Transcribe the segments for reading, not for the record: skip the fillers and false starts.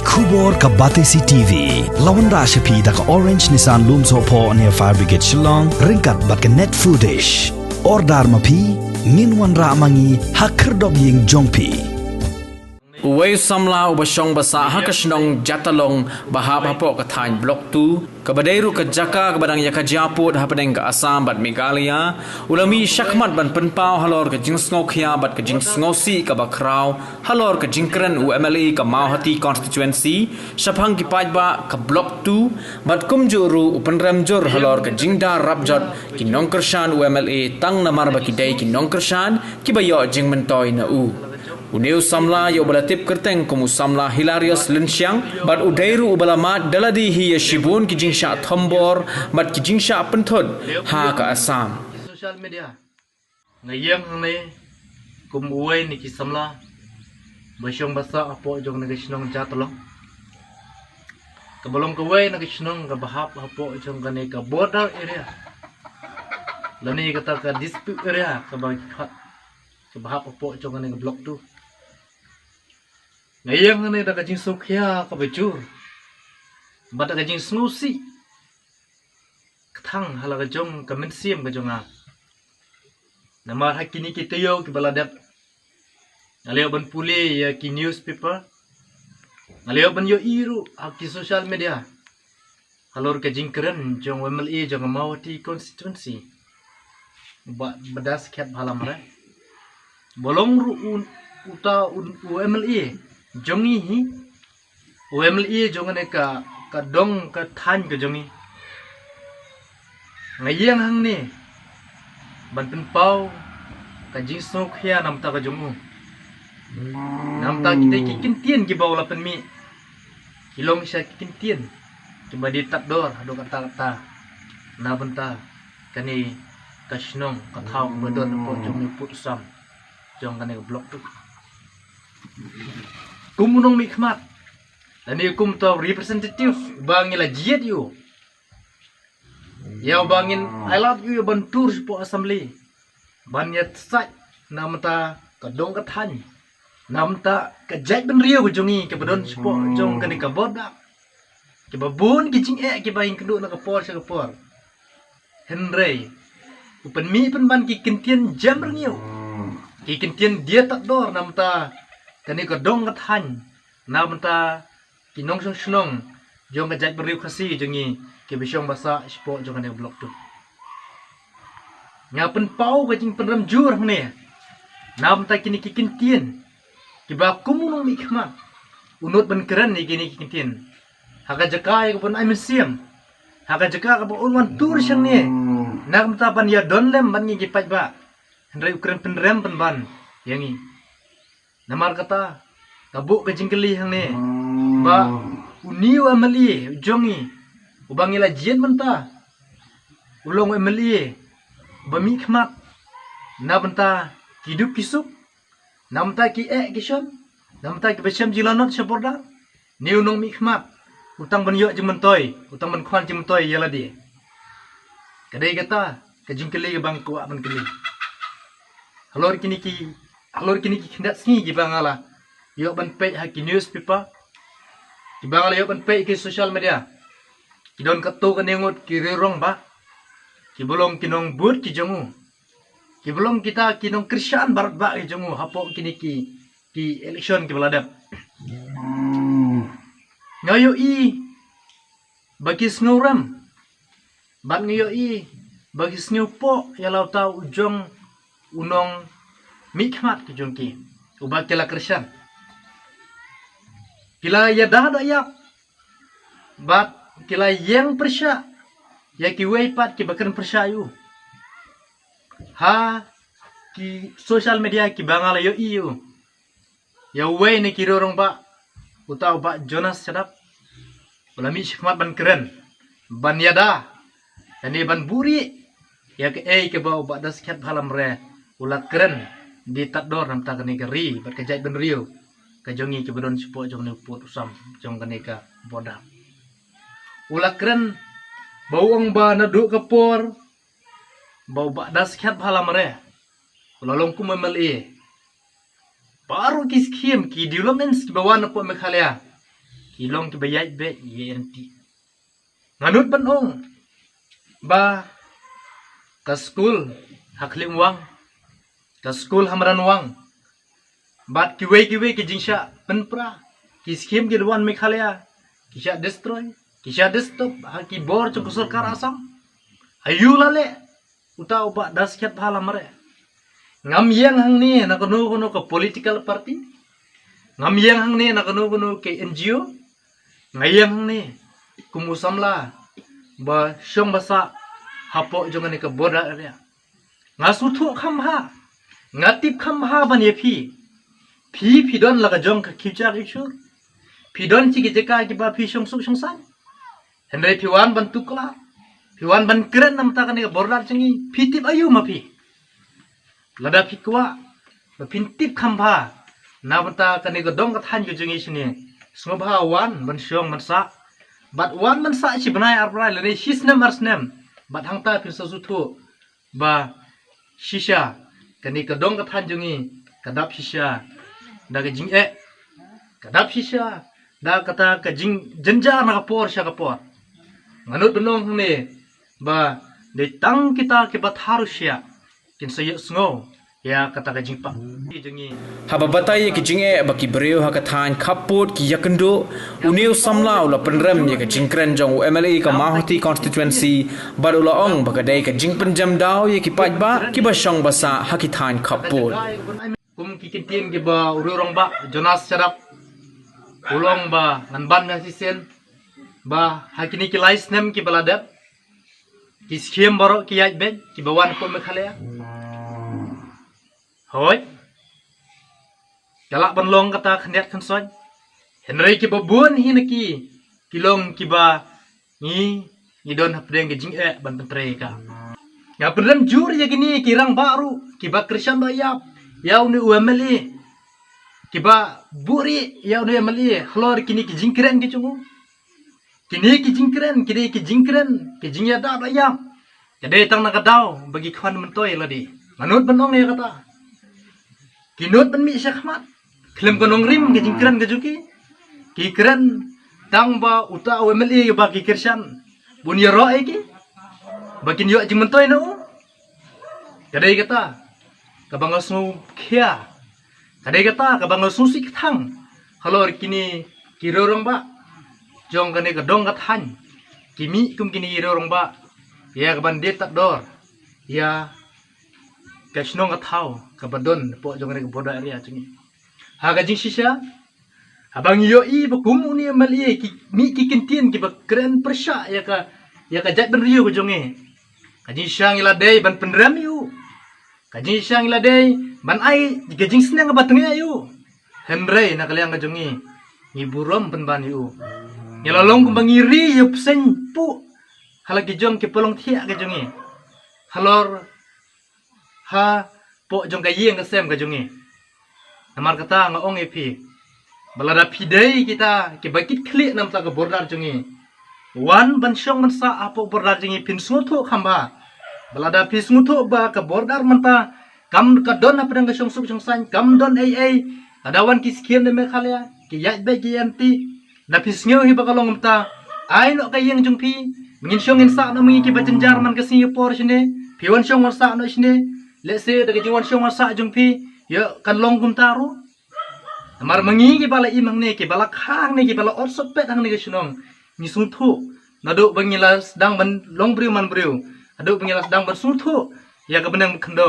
Kubor ka Batesi TV. Lawan Rashapi da ka Orange Nissan Loom Sopo near Fire Brigade Shillong. Ringkat bat ka net footage. Ordar mapi. Nginwan ra mangi hakerdog ying jongpi. Uway samla ubasong basa hakasnong jatalong bahap hapo kathain blok 2 kabadairu ka jaka kabadang yakajaput hapadeng ka Assam bat Meghalaya ulami syakmat ban penpau halor ka jingsngok khia bat ka jingsngosi ka bakrau halor ka jingkren UMLA ka Mauhati constituency syapang ki pajba ka blok 2 bat kumjuru upanramjur halor ka jingda rabjot ki nongkershan UMLA tang namar ba ki dai ki nongkershan ki bayo jingmentoy na u Uneu samla yo balatip kerteng kumu samla hilarious lensyang bat udairu ubalamat daladi hiya shibun ki jingsha thombor bat ki jingsha penthod ha ka Assam social media ngayang ne kum uai ni ki samla basyong basa apo jong nagisnong jatlong kabalong kuwai nagisnong ka bahap apo jong kane ka border area lani kata ka dispute area ka bahap apo jong kane ka block 2 ngayang ne da kajing sukya ka bejur bata kajing snusi thang hala ka jong ka mensiam ka jonga namar hakini kita yo ki baladat ngaleo ban puli ya ki newspaper ngaleo ban yo iru ki social media halor kajing keren jong MLA jong Mauhati constituency badas khat halam re bolong ru uta UMLA jongi hi UMLA jongan ka dong ka than ka jongi ngayang hang ni ban penpau ka jingsno khia namta ka jongu namta kita kikintien ki baula pen mi kilong sya kikintien ki badi takdor ado kata na benta kani kasnong ka thau bodon po jongi putsam jong kani blok tu kumunong mikmat dan ni kum to representative bangila jiet you ya bangin I love you ban tour po assembly ban yat sat namta kadong kathan namta kajat ben rio jongi ke badon po jong kani ka bodak ke babun ki jing ke baing kedu na ka por sa ka por henry upen mi pen ban ki kintien jam ringiu ki kintien dia tak dor namta kani ka dong kathan namta kinong snong jong kajat beriu khasi jongi ke bisyong basa sport jong kani blok tu ngapen pau ka jing penram jur ne namta kini kikintien ki ba kumunong mikma unut ban keren ni kini kikintien haga jakai ko pun ai mensiam haga jaka ka ulwan tur syang ne namta ban ya donlem ban ngi pat ba hendrai ukren penrem pen ban yangi namar kata kabuk ke jingkeli hang ne ba uniu amali jongi ubangila jien menta ulong amali ba mikmat na benta hidup kisuk namta ki kishon namta ki besham jilanot saborda ni unong mikmat utang ban yo jementoy utang ban khwan jementoy yala di kadai kata ke jingkeli bang ko ban keli halor kini ki kindat singi ki bangala yo ban page ha ki newspaper ki bangala yo ban page ki social media ki don kato ka nengot ki rirong ba ki bolong kinong bud ki jongu ki bolong kita kinong Christian barat ba ki jongu hapo kini ki election ki baladap ngayo i bagi snuram bang ngayo i bagi snupo yalau tau ujong unong mikmat ki jongki ubak kila Krisyan kila ya dah yap bat kila yang persya ya ki weipat ki bakan persyayu ha ki social media ki bangala yo iyo ya wei ni ki rorong ba utau ba Jonas sedap ulami hikmat ban keren ban yada ani ban buri ya ke ke bau ba das khat halam re ulat keren di takdor namta kani geri berkejait ben rio kajongi ke bedon sipo jong ne put usam jong kani ka boda ulat keren bau ong ba na du kapor bau ba das khat halam re ulalong ku memeli baru kiskim ki developments ki bawan po Meghalaya kilong ki bayai be ye anti nganut ban ong ba ka school haklim wang ka school hamran wang bat kiwe ki jingsha penpra ki skim ki duan Meghalaya kisha destroy kisha destop ki bor chu sarkar Assam ayu lale uta uba dasket bhala mare ngam yang hang ni na kono ka political party ngam yang hang ni na kono ke NGO ngayang hang ni kumusamla ba syong basa hapo jongan ke boda area ngasutu khamha ngatip khamha ban ye phi don laga jong ka kicha kichur phi don chi ki jeka ki ba phi syong su syong san henry phi wan ban tukla phi wan ban kren nam ta kan ke borda chingi phi tip ayu ma phi lada phi kwa ba phin tip khamha na bata kan ke dong ka than ju jingi sini smabha wan ban syong man sa but wan man sa chi banai arbrai le his name ars name but hangta phi sa su thu ba shisha kani ka dong ka than jungi kadap shisha da ka jing kadap shisha da kata ka jing jenja na kapor sya kapor nganut benong ne ba de tang kita ke batharusya kin sayo sngo ya kata ka jing pa jungi Hababatai ki jinge baki breu hakathan khaput ki yakendo uniu samla ula penrem ye ka jingkren jong MLA ka Mahoti constituency barula ong bakadai ka jingpenjam daw ye ki pajba ki basang basa hakithan khaput kum kikitin ki ba ururong ba Jonas Sarap ulong ba nganban na sisen ba hakini ki lais nem ki baladap ki skiem baro ki yaj ben ki bawan ko Meghalaya hoi galak ban long kata khandiat khansoj henry ki babun hinaki kilong ki ba ni don hapdeng ki jing ban pentre ka ya pedem jur ya gini kirang baru ki ba krishan ba ya uni UMLA ki ba buri ya uni UMLA hlor kini ki jingkren ki chungu kini ki jingkren ki jingya da ba ya jadi tang nak daw bagi khan mentoy ladi manut benong ya kata kinut ban mi syakmat klem konong rim ke jingkran ke juki ki kren tang ba uta UMLA ba ki kirshan bunya ro ki bakin yo jing mentoy no kadai kata kabangasu khia kadai kata kabangasu sik thang halor kini kirorong ba jong kane ka dong ka than kimi kum kini kirorong ba ya kaban det tak dor ya kashnong ka thau kabadon po jong ne boda area chingi ha ga jing shisha abang yo I ba kum uni mali ki mi ki kintin ki ba kren persha ya ka jat ben riu jong e ka jing shang ila dei ban penram yu ka jing shang ila dei ban ai ga jing snang ba tnge yu henry na kalyang ka jong e ni burom pen ban yu nyelalong kum bangiri yu psen pu halagi jong ki polong thia ka jong e halor ha po jong ka yeng ka sem ka jong e namar kata nga ong epi balada pidei kita ke bakit klik nam ta ka bordar jong e wan ban syong man sa apo bordar jong e pin smutu khamba balada pin smutu ba ka bordar man ta kam ka don apa dang ka syong suk syong san kam don ai adawan ki skiem de Meghalaya ki yat be ki anti da pisnyo hi ba kalong ta ai no ka yeng jong pi ngin syong in sa no mi ki ba jenjar man ka Singapore sine piwan syong man sa no sine let's say da jiwan syong man sa jong pi yo kan long kum taru amar mangi ki bala imang ne ki bala khang ne ki bala orsot pet hang ne ki sunong ni sungthu nadu bangilas dang ban long briu man briu adu bangilas dang ban sungthu ya ka benang khando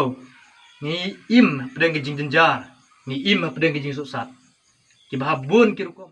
ni im pedang ki jing jenjar ni im pedang ki jing susat ki bahabun ki rukom